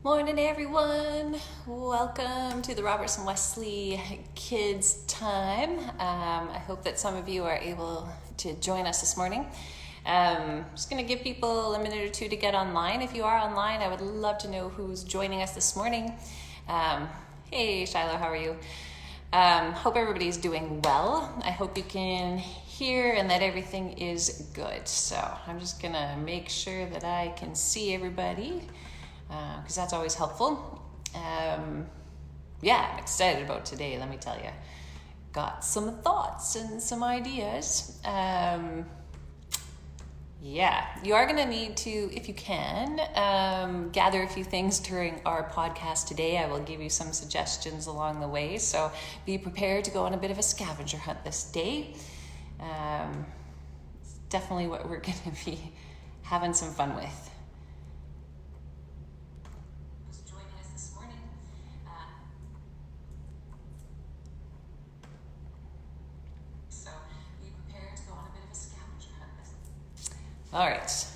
Morning, everyone. Welcome to the Robertson Wesley Kids Time. I hope that some of you are able to join us this morning. Just going to give people a minute or two to get online. If you are online, I would love to know who's joining us this morning. Hey, Shiloh, how are you? Hope everybody's doing well. I hope you can hear and that everything is good. So I'm just going to make sure that I can see everybody, because that's always helpful. I'm excited about today, let me tell you. Got some thoughts and some ideas. You are going to need to, if you can, gather a few things during our podcast today. I will give you some suggestions along the way, so be prepared to go on a bit of a scavenger hunt this day. It's definitely what we're going to be having some fun with. All right,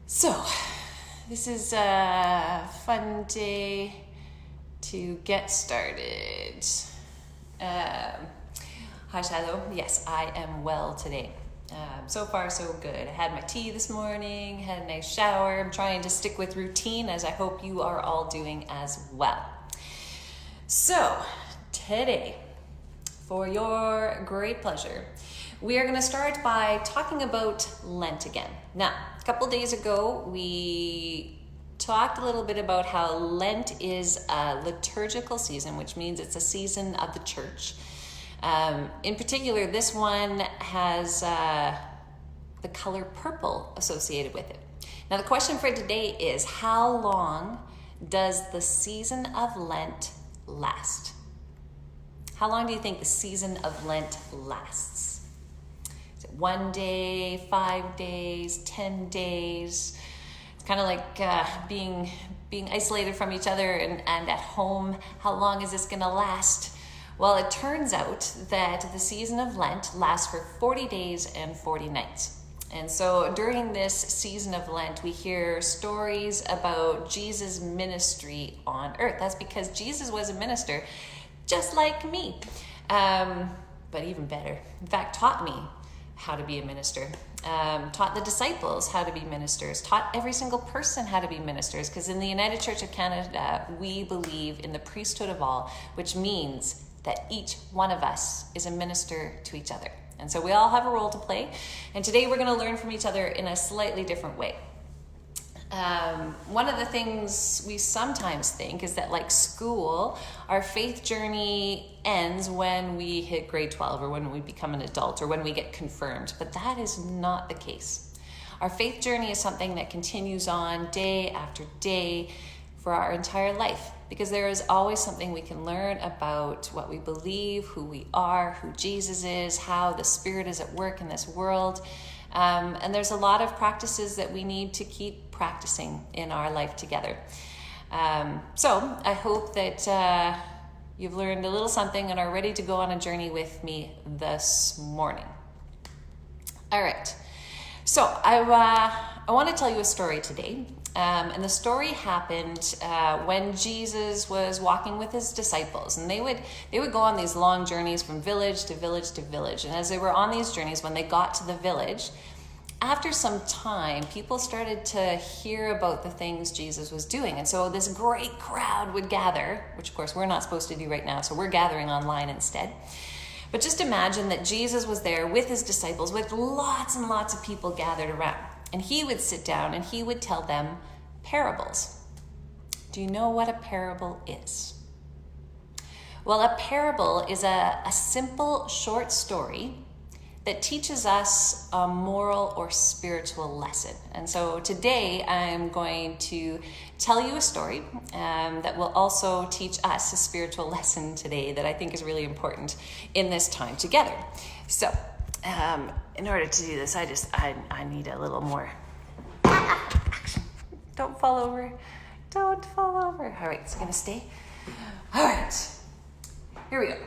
so this is a fun day to get started. Hi, Shiloh. Yes, I am well today. So far, so good. I had my tea this morning, had a nice shower. I'm trying to stick with routine, as I hope you are all doing as well. So today, for your great pleasure, we are going to start by talking about Lent again. Now, a couple days ago, we talked a little bit about how Lent is a liturgical season, which means it's a season of the church. In particular, this one has the color purple associated with it. Now, the question for today is, how long does the season of Lent last? How long do you think the season of Lent lasts? 1 day, 5 days, 10 days. It's kind of like being isolated from each other and at home. How long is this going to last? Well, it turns out that the season of Lent lasts for 40 days and 40 nights. And so during this season of Lent, we hear stories about Jesus' ministry on earth. That's because Jesus was a minister just like me, but even better. In fact, taught me how to be a minister, taught the disciples how to be ministers, taught every single person how to be ministers, because in the United Church of Canada, we believe in the priesthood of all, which means that each one of us is a minister to each other. And so we all have a role to play, and today we're going to learn from each other in a slightly different way. One of the things we sometimes think is that, like school, our faith journey ends when we hit grade 12 or when we become an adult or when we get confirmed, but that is not the case. Our faith journey is something that continues on day after day for our entire life, because there is always something we can learn about what we believe, who we are, who Jesus is, how the Spirit is at work in this world. And there's a lot of practices that we need to keep practicing in our life together. So I hope that you've learned a little something and are ready to go on a journey with me this morning. All right. So I want to tell you a story today. And the story happened when Jesus was walking with his disciples, and they would go on these long journeys from village to village to village. And as they were on these journeys, when they got to the village, after some time, people started to hear about the things Jesus was doing. And so this great crowd would gather, which of course we're not supposed to do right now, so we're gathering online instead. But just imagine that Jesus was there with his disciples, with lots and lots of people gathered around. And he would sit down and he would tell them parables. Do you know what a parable is? Well, a parable is a simple short story that teaches us a moral or spiritual lesson. And so today I'm going to tell you a story that will also teach us a spiritual lesson today that I think is really important in this time together. So in order to do this, I need a little more action. Don't fall over. Don't fall over. All right, it's gonna stay. All right, here we go.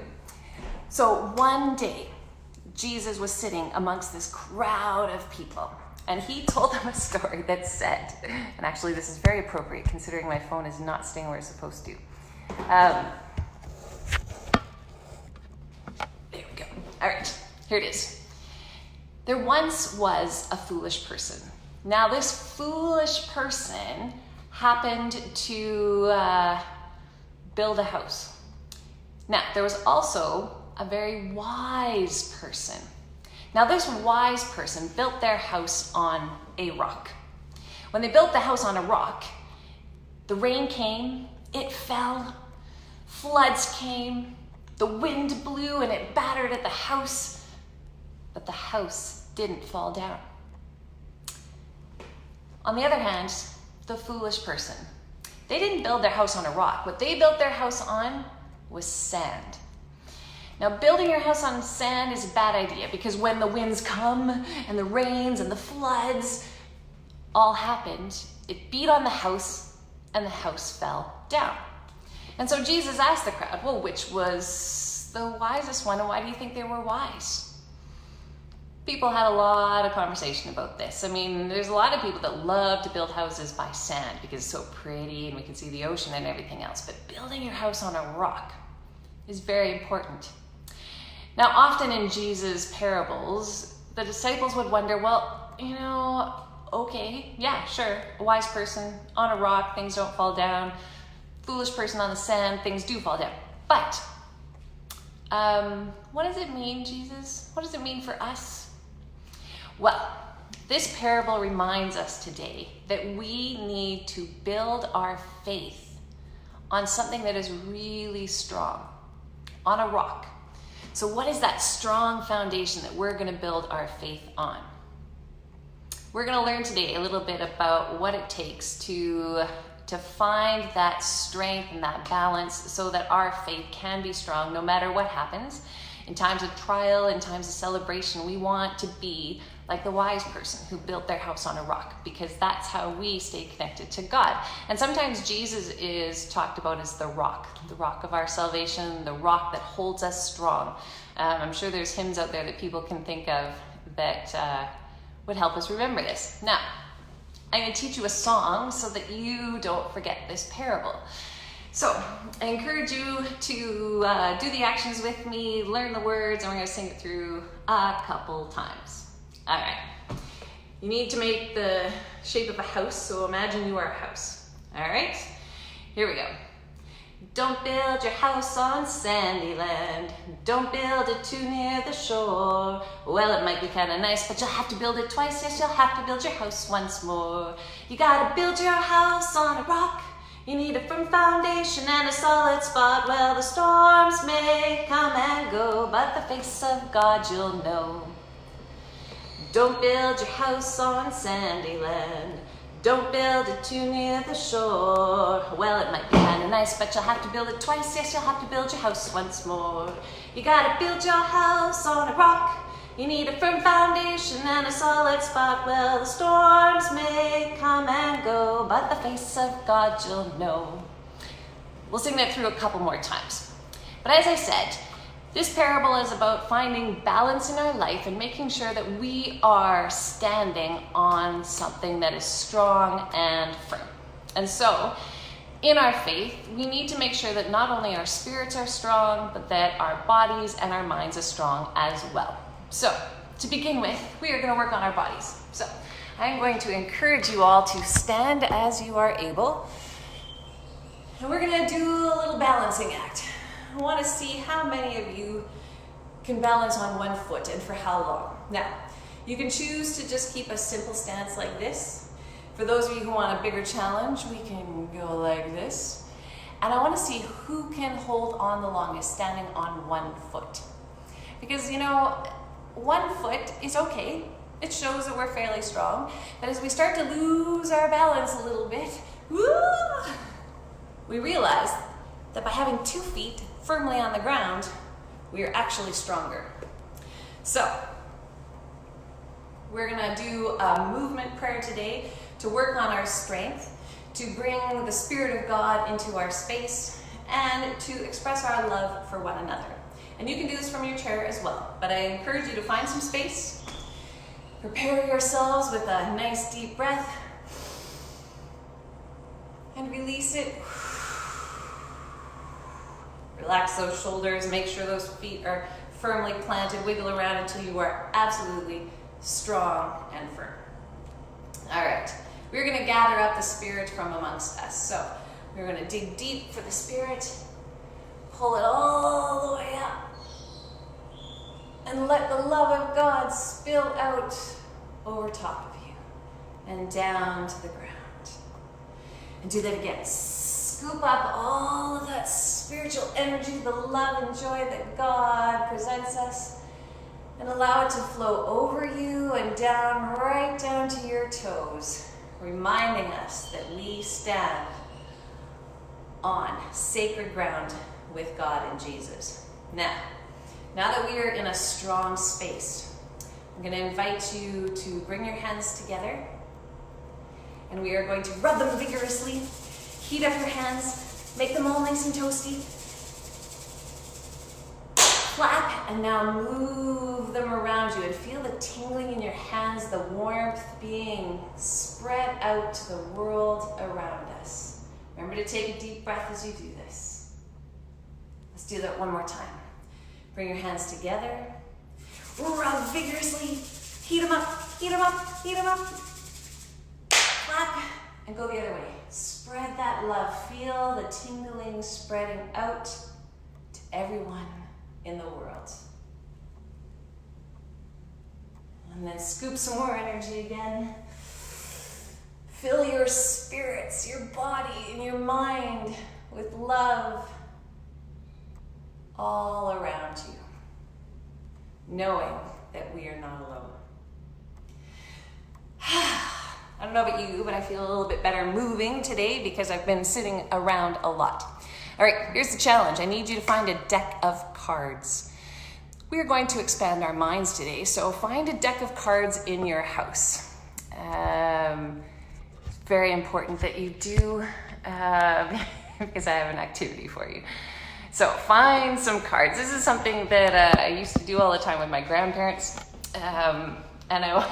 So one day, Jesus was sitting amongst this crowd of people, And he told them a story that said, and actually this is very appropriate considering my phone is not staying where it's supposed to. There we go. All right, here it is. There once was a foolish person. Now this foolish person happened to build a house. Now there was also a very wise person. Now this wise person built their house on a rock. When they built the house on a rock, the rain came, it fell, floods came, the wind blew and it battered at the house, but the house didn't fall down. On the other hand, the foolish person, they didn't build their house on a rock. What they built their house on was sand. Now, building your house on sand is a bad idea because when the winds come and the rains and the floods all happened, it beat on the house and the house fell down. And so Jesus asked the crowd, well, which was the wisest one and why do you think they were wise? People had a lot of conversation about this. I mean, there's a lot of people that love to build houses by sand because it's so pretty and we can see the ocean and everything else. But building your house on a rock is very important. Now, often in Jesus' parables, the disciples would wonder, well, okay, yeah, sure, a wise person on a rock, things don't fall down. Foolish person on the sand, things do fall down. But what does it mean, Jesus? What does it mean for us? Well, this parable reminds us today that we need to build our faith on something that is really strong, on a rock. So what is that strong foundation that we're going to build our faith on? We're going to learn today a little bit about what it takes to find that strength and that balance so that our faith can be strong no matter what happens. In times of trial, in times of celebration, we want to be like the wise person who built their house on a rock because that's how we stay connected to God. And sometimes Jesus is talked about as the rock of our salvation, the rock that holds us strong. I'm sure there's hymns out there that people can think of that would help us remember this. Now, I'm going to teach you a song so that you don't forget this parable. So I encourage you to do the actions with me, learn the words, and we're going to sing it through a couple times. All right. You need to make the shape of a house, so imagine you are a house. All right? Here we go. Don't build your house on sandy land. Don't build it too near the shore. Well, it might be kind of nice, but you'll have to build it twice. Yes, you'll have to build your house once more. You gotta build your house on a rock. You need a firm foundation and a solid spot. Well, the storms may come and go, but the face of God you'll know. Don't build your house on sandy land. Don't build it too near the shore. Well, it might be kind of nice, but you'll have to build it twice. Yes, you'll have to build your house once more. You gotta build your house on a rock. You need a firm foundation and a solid spot. Well, the storms may come and go, but the face of God you'll know. We'll sing that through a couple more times. But as I said, this parable is about finding balance in our life and making sure that we are standing on something that is strong and firm. And so, in our faith, we need to make sure that not only our spirits are strong, but that our bodies and our minds are strong as well. So, to begin with, we are going to work on our bodies. So, I'm going to encourage you all to stand as you are able. And we're going to do a little balancing act. I want to see how many of you can balance on one foot and for how long. Now, you can choose to just keep a simple stance like this. For those of you who want a bigger challenge, we can go like this. And I want to see who can hold on the longest standing on one foot. Because, one foot is okay. It shows that we're fairly strong. But as we start to lose our balance a little bit, we realize that by having 2 feet firmly on the ground, we are actually stronger. So, we're gonna do a movement prayer today to work on our strength, to bring the Spirit of God into our space, and to express our love for one another. And you can do this from your chair as well, but I encourage you to find some space, Prepare yourselves with a nice deep breath and release it. Relax those shoulders, make sure those feet are firmly planted. Wiggle around until you are absolutely strong and firm. All right, we're gonna gather up the spirit from amongst us. So we're gonna dig deep for the spirit, pull it all the way up, and let the love of God spill out over top of you and down to the ground. And do that again. Scoop up all of that spiritual energy, the love and joy that God presents us, and allow it to flow over you and down, right down to your toes, reminding us that we stand on sacred ground with God and Jesus. Now that we are in a strong space, I'm going to invite you to bring your hands together, and we are going to rub them vigorously. Heat up your hands, make them all nice and toasty. Clap, and now move them around you and feel the tingling in your hands, the warmth being spread out to the world around us. Remember to take a deep breath as you do this. Let's do that one more time. Bring your hands together, rub vigorously, heat them up, heat them up, heat them up. Clap, and go the other way. Spread that love. Feel the tingling spreading out to everyone in the world. And then scoop some more energy again. Fill your spirits, your body, and your mind with love all around you, knowing that we are not alone. I don't know about you, but I feel a little bit better moving today because I've been sitting around a lot. All right, here's the challenge. I need you to find a deck of cards. We are going to expand our minds today, so find a deck of cards in your house. It's very important that you do, because I have an activity for you. So find some cards. This is something that I used to do all the time with my grandparents. And I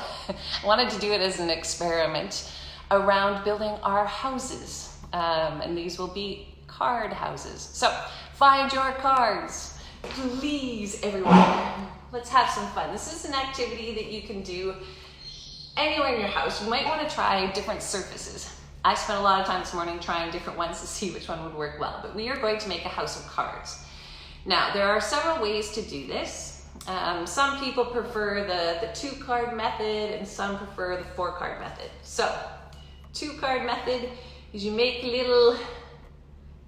wanted to do it as an experiment around building our houses. And these will be card houses. So find your cards. Please, everyone, let's have some fun. This is an activity that you can do anywhere in your house. You might want to try different surfaces. I spent a lot of time this morning trying different ones to see which one would work well. But we are going to make a house of cards. Now, there are several ways to do this. Some people prefer the 2-card method and some prefer the 4-card method. So, 2-card method is you make little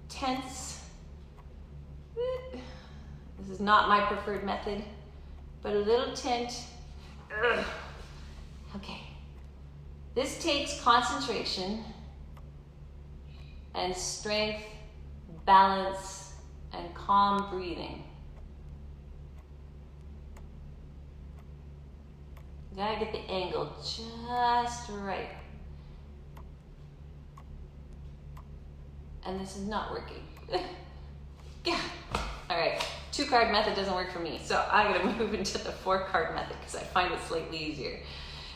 tents. This is not my preferred method, but a little tent. Okay. This takes concentration and strength, balance, and calm breathing. You gotta get the angle just right. And this is not working. Yeah. All right, 2-card method doesn't work for me, so I'm gonna move into the 4-card method because I find it slightly easier.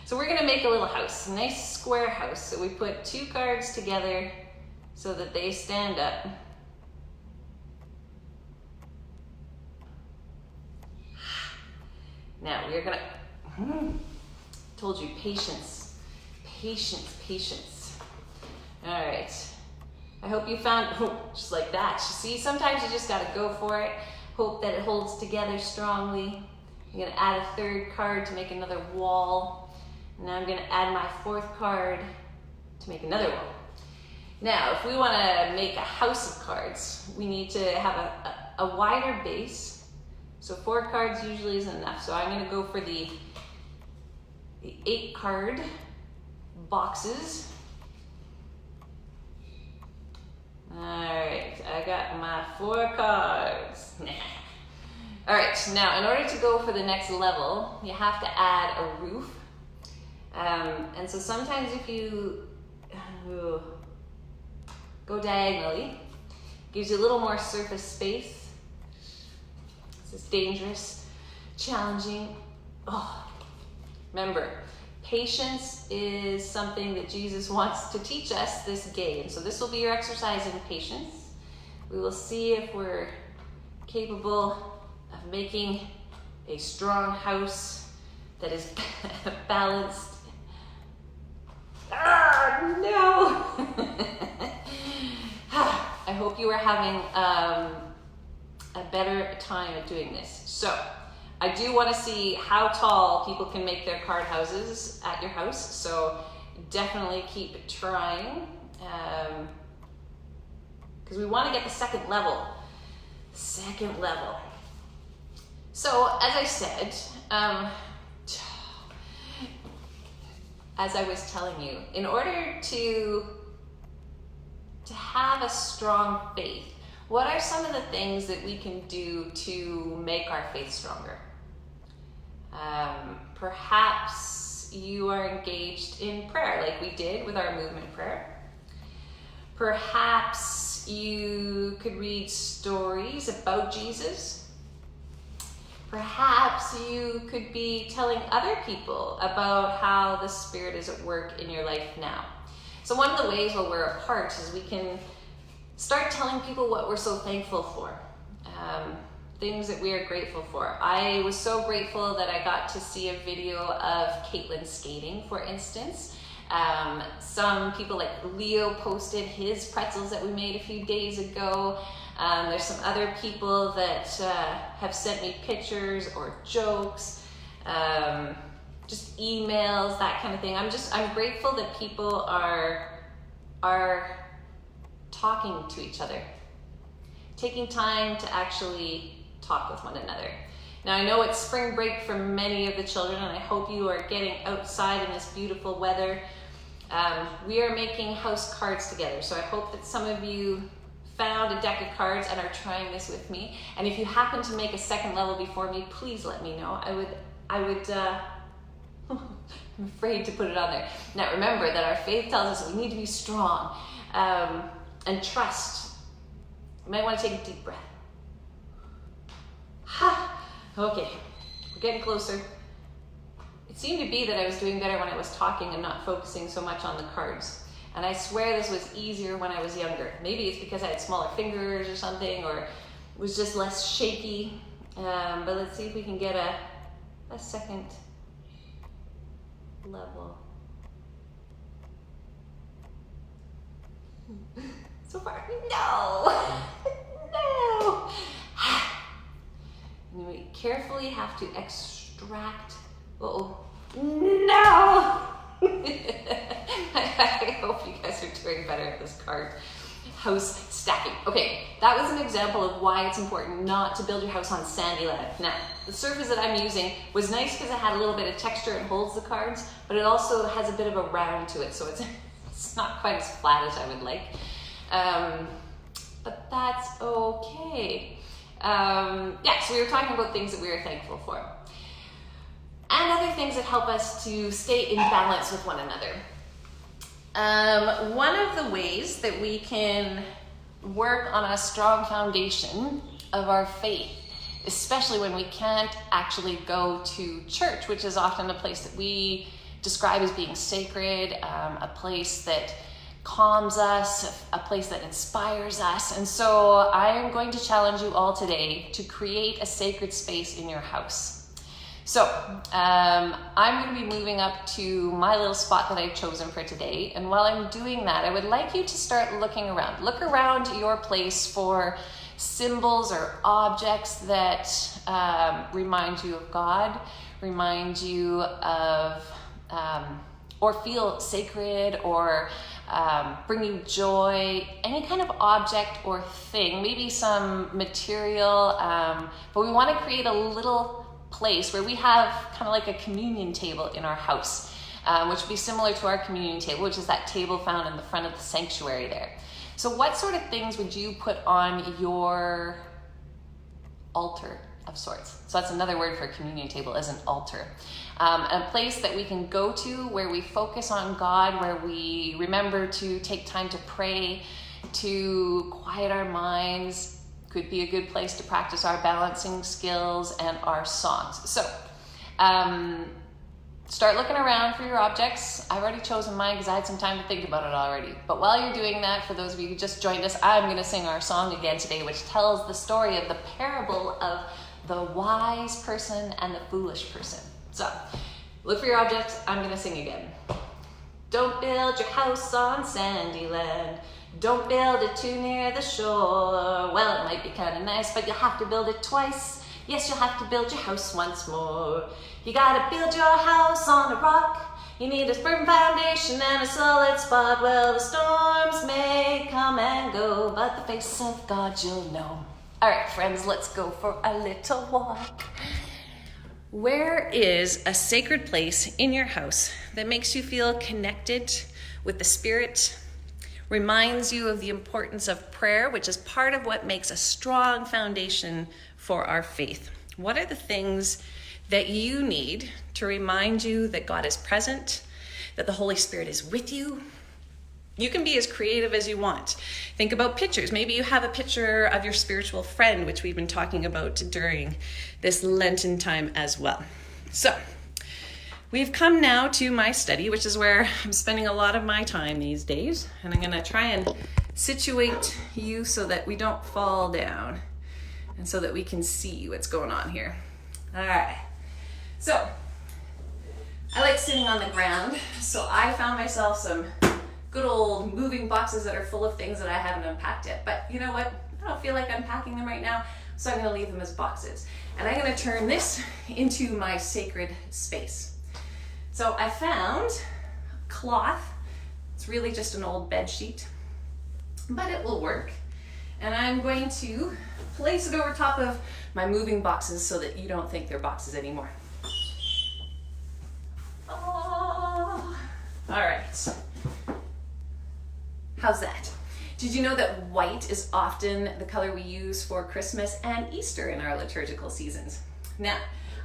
So we're gonna make a little house, a nice square house. So we put 2 cards together so that they stand up. Now we're gonna, told you, patience, patience, patience. All right, I hope you found, just like that. You see, sometimes you just gotta go for it. Hope that it holds together strongly. I'm gonna add a 3rd card to make another wall. And now I'm gonna add my 4th card to make another wall. Now, if we wanna make a house of cards, we need to have a wider base. So 4 cards usually isn't enough. So I'm gonna go for the 8-card boxes. All right, I got my 4 cards. All right, now in order to go for the next level, you have to add a roof. And so sometimes if you go diagonally, gives you a little more surface space. This is dangerous, challenging. Oh, remember, Patience is something that Jesus wants to teach us this day. And so this will be your exercise in patience. We will see if we're capable of making a strong house that is balanced. Ah, no! I hope you are having a better time at doing this. So, I do want to see how tall people can make their card houses at your house. So, definitely keep trying. Because we want to get the second level. Second level. So, as I said, as I was telling you, in order to have a strong faith, what are some of the things that we can do to make our faith stronger? Perhaps you are engaged in prayer like we did with our movement prayer. Perhaps you could read stories about Jesus. Perhaps you could be telling other people about how the Spirit is at work in your life now. So one of the ways while we're apart is we can start telling people what we're so thankful for, things that we are grateful for. I was so grateful that I got to see a video of Caitlin skating, for instance. Some people like Leo posted his pretzels that we made a few days ago. There's some other people that have sent me pictures or jokes, just emails, that kind of thing. I'm grateful that people are talking to each other, taking time to actually talk with one another. Now I know it's spring break for many of the children, and I hope you are getting outside in this beautiful weather. We are making house cards together, so I hope that some of you found a deck of cards and are trying this with me. And if you happen to make a second level before me, please let me know. I would I'm afraid to put it on there. Now remember that our faith tells us that we need to be strong and trust. You might want to take a deep breath. Okay, we're getting closer. It seemed to be that I was doing better when I was talking and not focusing so much on the cards. And I swear this was easier when I was younger. Maybe it's because I had smaller fingers or something, or it was just less shaky. But let's see if we can get a second level. So far, no! No! And we carefully have to extract. Uh-oh. No! I hope you guys are doing better at this card house stacking. Okay, that was an example of why it's important not to build your house on sandy land. Now, the surface that I'm using was nice because it had a little bit of texture and holds the cards, but it also has a bit of a round to it, so it's not quite as flat as I would like. But that's okay. Yeah, so we were talking about things that we were thankful for. And other things that help us to stay in balance with one another. One of the ways that we can work on a strong foundation of our faith, especially when we can't actually go to church, which is often a place that we describe as being sacred, a place that calms us, a place that inspires us. And so I am going to challenge you all today to create a sacred space in your house. So I'm going to be moving up to my little spot that I've chosen for today. And while I'm doing that, I would like you to start looking around. Look around your place for symbols or objects that remind you of God, remind you of, or feel sacred, or bring you joy, any kind of object or thing, maybe some material, but we want to create a little place where we have kind of like a communion table in our house, which would be similar to our communion table, which is that table found in the front of the sanctuary there. So what sort of things would you put on your altar of sorts? So that's another word for communion table, is an altar. A place that we can go to where we focus on God, where we remember to take time to pray, to quiet our minds. Could be a good place to practice our balancing skills and our songs. So start looking around for your objects. I've already chosen mine because I had some time to think about it already. But while you're doing that, for those of you who just joined us, I'm going to sing our song again today, which tells the story of the parable of the wise person and the foolish person. So, look for your objects. I'm going to sing again. Don't build your house on sandy land. Don't build it too near the shore. Well, it might be kind of nice, but you'll have to build it twice. Yes, you'll have to build your house once more. You gotta build your house on a rock. You need a firm foundation and a solid spot. Well, the storms may come and go, but the face of God you'll know. All right, friends, let's go for a little walk. Where is a sacred place in your house that makes you feel connected with the Spirit, reminds you of the importance of prayer, which is part of what makes a strong foundation for our faith? What are the things that you need to remind you that God is present, that the Holy Spirit is with you? You can be as creative as you want. Think about pictures. Maybe you have a picture of your spiritual friend, which we've been talking about during this Lenten time as well. So, we've come now to my study, which is where I'm spending a lot of my time these days. And I'm going to try and situate you so that we don't fall down and so that we can see what's going on here. All right. So, I like sitting on the ground. So I found myself some good old moving boxes that are full of things that I haven't unpacked yet. But you know what? I don't feel like unpacking them right now. So I'm going to leave them as boxes. And I'm going to turn this into my sacred space. So I found cloth. It's really just an old bed sheet, but it will work. And I'm going to place it over top of my moving boxes so that you don't think they're boxes anymore. Oh. All right. How's that? Did you know that white is often the color we use for Christmas and Easter in our liturgical seasons? Now,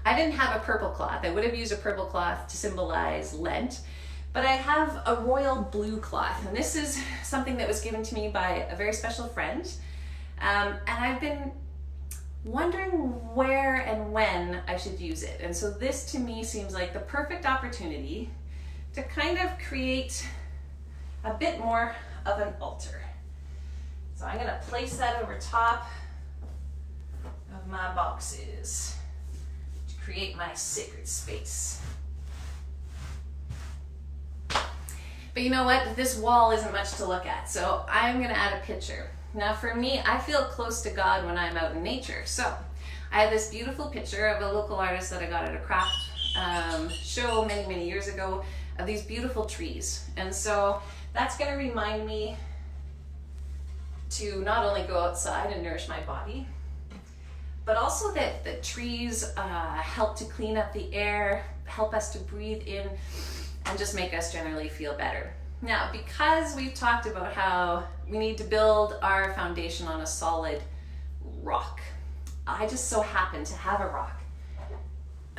I didn't have a purple cloth. I would have used a purple cloth to symbolize Lent, but I have a royal blue cloth, and this is something that was given to me by a very special friend, and I've been wondering where and when I should use it. And so this to me seems like the perfect opportunity to kind of create a bit more of an altar. So I'm going to place that over top of my boxes to create my sacred space. But you know what? This wall isn't much to look at, so I'm going to add a picture. Now for me, I feel close to God when I'm out in nature. So I have this beautiful picture of a local artist that I got at a craft show many, many years ago of these beautiful trees. And so that's going to remind me to not only go outside and nourish my body, but also that the trees help to clean up the air, help us to breathe in, and just make us generally feel better. Now, because we've talked about how we need to build our foundation on a solid rock, I just so happen to have a rock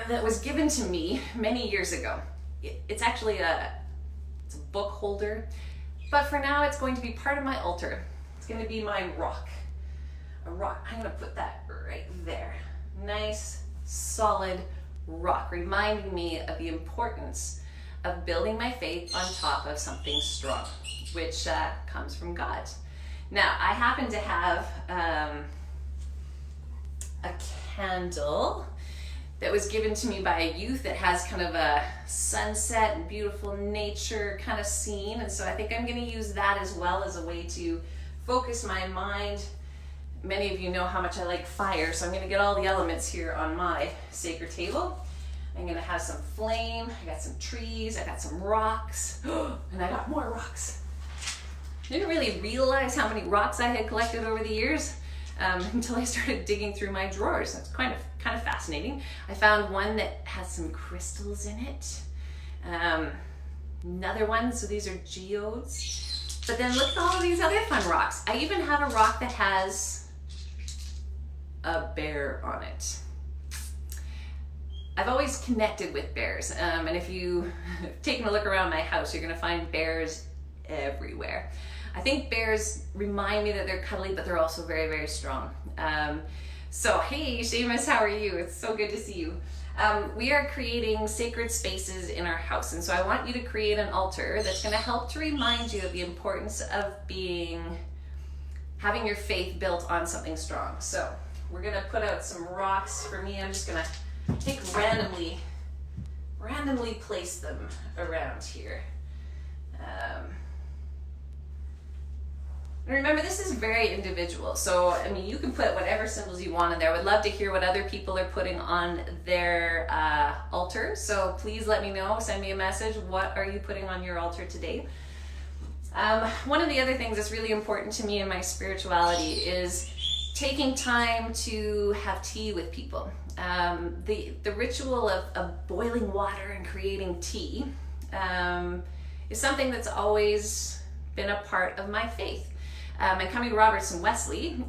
that was given to me many years ago. It's actually it's a book holder, but for now it's going to be part of my altar. It's going to be my rock. A rock. I'm going to put that right there. Nice, solid rock, reminding me of the importance of building my faith on top of something strong, which comes from God. Now, I happen to have a candle that was given to me by a youth that has kind of a sunset and beautiful nature kind of scene. And so I think I'm going to use that as well as a way to focus my mind. Many of you know how much I like fire, so I'm going to get all the elements here on my sacred table. I'm going to have some flame, I got some trees, I got some rocks, and I got more rocks. I didn't really realize how many rocks I had collected over the years until I started digging through my drawers. That's kind of fascinating. I found one that has some crystals in it. Another one, so these are geodes. But then look at all of these other fun rocks. I even have a rock that has a bear on it. I've always connected with bears, and if you've taken a look around my house, you're gonna find bears everywhere. I think bears remind me that they're cuddly, but they're also very, very strong. So, hey, Seamus, how are you? It's so good to see you. We are creating sacred spaces in our house, and so I want you to create an altar that's going to help to remind you of the importance of having your faith built on something strong. So we're going to put out some rocks. For me, I'm just going to randomly place them around here. And remember, this is very individual. So, I mean, you can put whatever symbols you want in there. I would love to hear what other people are putting on their altar. So please let me know, send me a message. What are you putting on your altar today? One of the other things that's really important to me in my spirituality is taking time to have tea with people. The ritual of boiling water and creating tea is something that's always been a part of my faith. And coming to Robertson Wesley,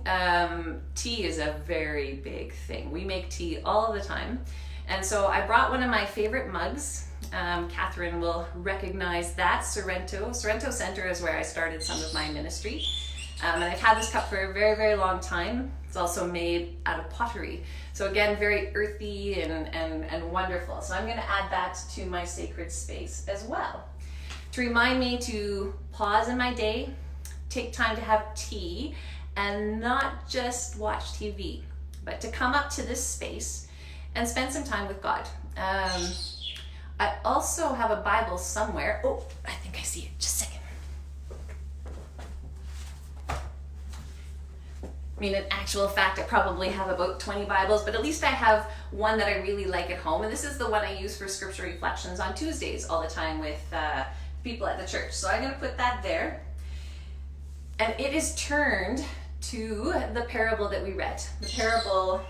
tea is a very big thing. We make tea all the time. And so I brought one of my favorite mugs. Catherine will recognize that, Sorrento. Sorrento Center is where I started some of my ministry. And I've had this cup for a very, very long time. It's also made out of pottery. So again, very earthy and wonderful. So I'm gonna add that to my sacred space as well. To remind me to pause in my day, take time to have tea, and not just watch TV, but to come up to this space and spend some time with God. I also have a Bible somewhere. Oh, I think I see it. Just a second. I mean, in actual fact, I probably have about 20 Bibles, but at least I have one that I really like at home. And this is the one I use for scripture reflections on Tuesdays all the time with people at the church. So I'm going to put that there. And it is turned to the parable that we read, the parable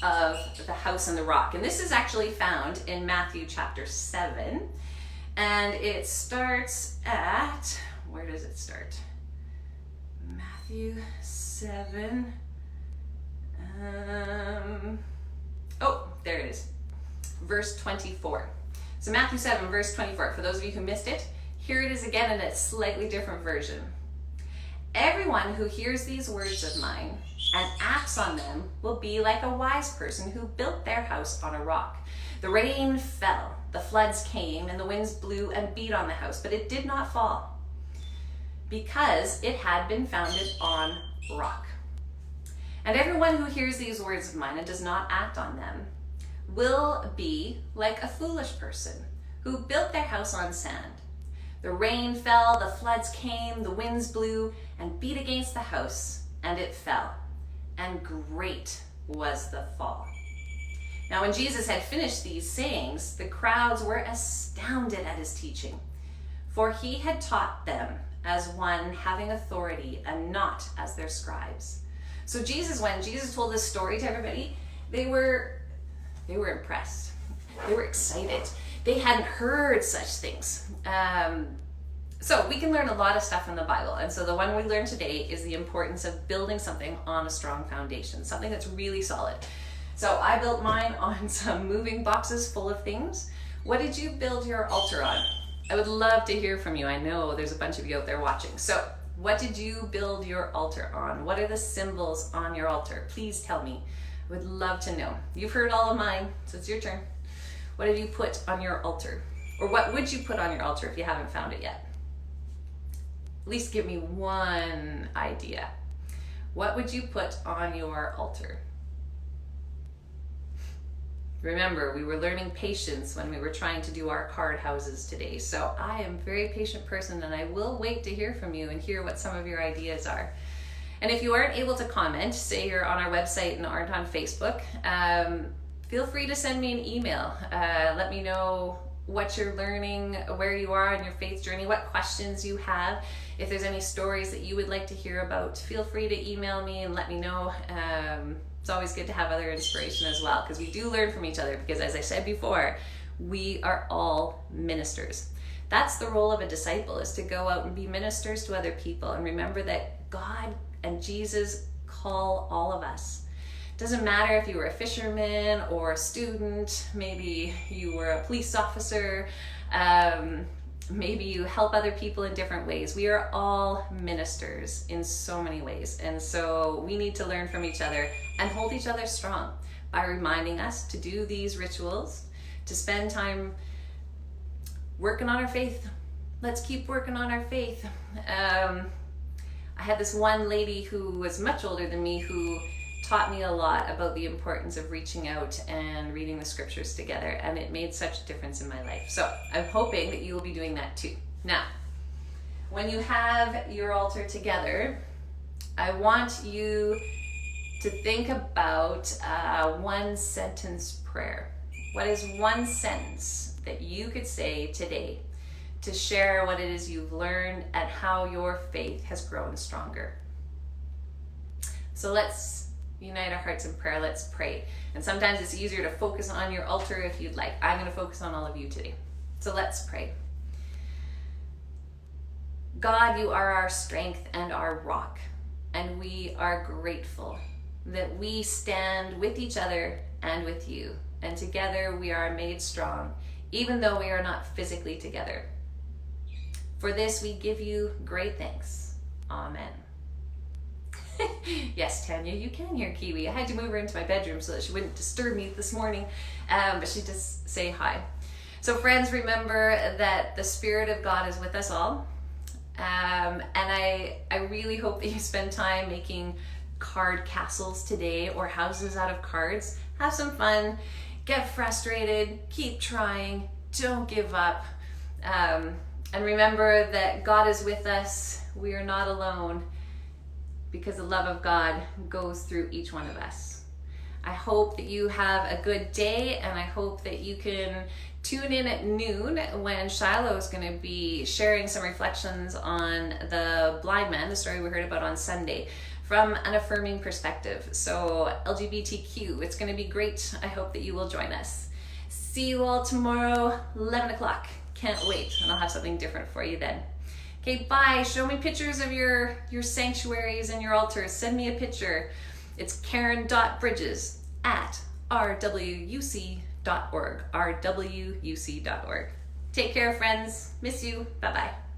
of the house and the rock. And this is actually found in Matthew chapter 7. And it starts at, where does it start? Matthew 7. Oh, there it is. Verse 24. So Matthew 7, verse 24. For those of you who missed it, here it is again in a slightly different version. Everyone who hears these words of mine and acts on them will be like a wise person who built their house on a rock. The rain fell, the floods came, and the winds blew and beat on the house, but it did not fall, because it had been founded on rock. And everyone who hears these words of mine and does not act on them will be like a foolish person who built their house on sand. The rain fell, the floods came, the winds blew and beat against the house, and it fell. And great was the fall. Now, when Jesus had finished these sayings, the crowds were astounded at his teaching, for he had taught them as one having authority and not as their scribes. So when Jesus told this story to everybody, they were impressed. They were excited. They hadn't heard such things. So we can learn a lot of stuff in the Bible. And so the one we learned today is the importance of building something on a strong foundation, something that's really solid. So I built mine on some moving boxes full of things. What did you build your altar on? I would love to hear from you. I know there's a bunch of you out there watching. So what did you build your altar on? What are the symbols on your altar? Please tell me. I would love to know. You've heard all of mine, so it's your turn. What have you put on your altar? Or what would you put on your altar if you haven't found it yet? At least give me one idea. What would you put on your altar? Remember, we were learning patience when we were trying to do our card houses today. So I am a very patient person, and I will wait to hear from you and hear what some of your ideas are. And if you aren't able to comment, say you're on our website and aren't on Facebook, feel free to send me an email. Let me know what you're learning, where you are on your faith journey, what questions you have. If there's any stories that you would like to hear about, feel free to email me and let me know. It's always good to have other inspiration as well, because we do learn from each other, because as I said before, we are all ministers. That's the role of a disciple, is to go out and be ministers to other people. And remember that God and Jesus call all of us. Doesn't matter if you were a fisherman or a student, maybe you were a police officer, maybe you help other people in different ways. We are all ministers in so many ways. And so we need to learn from each other and hold each other strong. by reminding us to do these rituals, to spend time working on our faith. Let's keep working on our faith. I had this one lady who was much older than me who taught me a lot about the importance of reaching out and reading the scriptures together, and it made such a difference in my life. So I'm hoping that you will be doing that too. Now, when you have your altar together, I want you to think about one sentence prayer. What is one sentence that you could say today to share what it is you've learned and how your faith has grown stronger? So let's unite our hearts in prayer. Let's pray. And sometimes it's easier to focus on your altar if you'd like. I'm going to focus on all of you today. So let's pray. God, you are our strength and our rock, and we are grateful that we stand with each other and with you, and together we are made strong, even though we are not physically together. For this we give you great thanks. Amen. Yes, Tanya, you can hear Kiwi. I had to move her into my bedroom so that she wouldn't disturb me this morning, but she does say hi. So friends, remember that the Spirit of God is with us all. And I really hope that you spend time making card castles today, or houses out of cards. Have some fun, get frustrated, keep trying, don't give up. And remember that God is with us. We are not alone, because the love of God goes through each one of us. I hope that you have a good day, and I hope that you can tune in at noon when Shiloh is going to be sharing some reflections on the blind man, the story we heard about on Sunday, from an affirming perspective. So LGBTQ, it's going to be great. I hope that you will join us. See you all tomorrow, 11 o'clock. Can't wait, and I'll have something different for you then. Okay, bye. Show me pictures of your sanctuaries and your altars. Send me a picture. It's Karen.Bridges@rwuc.org, rwuc.org. Take care, friends. Miss you. Bye-bye.